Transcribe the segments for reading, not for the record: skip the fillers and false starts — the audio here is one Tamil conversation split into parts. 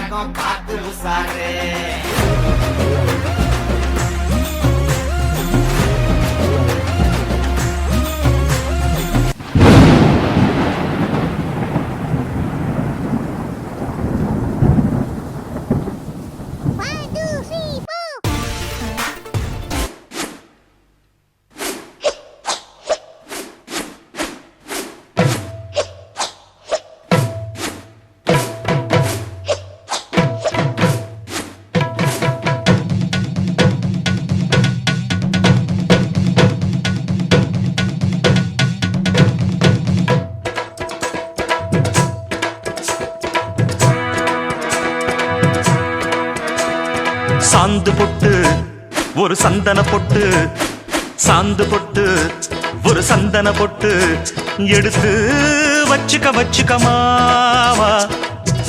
நடக்கும் பார்த்து உசாரு. சாந்து பொட்டு ஒரு சந்தன பொட்டு, சாந்து பொட்டு ஒரு சந்தன பொட்டு எடுத்து வச்சுக்க வச்சுக்க மாவா.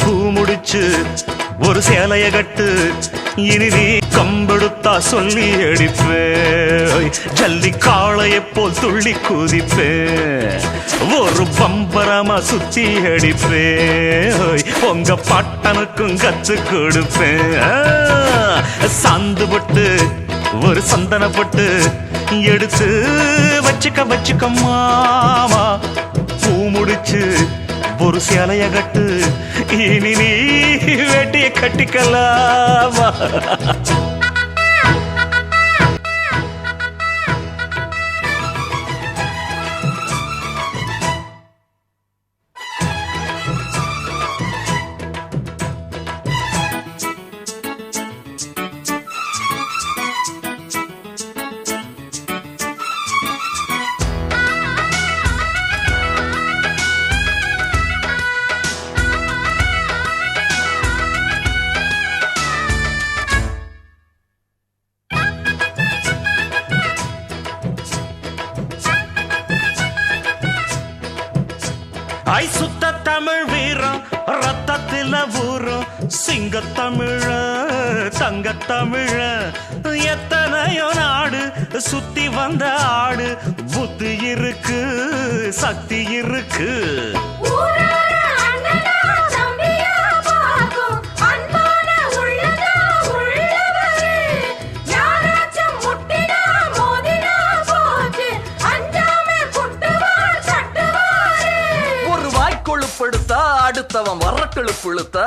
பூ முடிச்சு ஒரு சேலைய கட்டு, இனி நீ கம்பெடுத்தா சொல்லி அடிப்பே. ஜல்லி காளையை போல் துள்ளி குதிப்பே, ஒரு பம்பரமா சுத்தி அடிப்பே. உங்க பாட்டனுக்கும் கத்து கொடுப்பேன். சாந்து பொட்டு ஒரு சந்தன பொட்டு எடுத்து வச்சுக்க வச்சுக்க மாமா. பூ முடிச்சு ஒரு சேலைய கட்டு, இனி நீ வேட்டிய கட்டிக்கலாமா. ஐ சுத்த தமிழ் வீரம் ரத்தத்தில ஊரும், சிங்க தமிழ தங்க தமிழ. எத்தனையோ நாடு சுத்தி வந்த ஆடு, புத்தி இருக்கு சக்தி இருக்கு. அடுத்தவன் வரக்களு புழுத்தா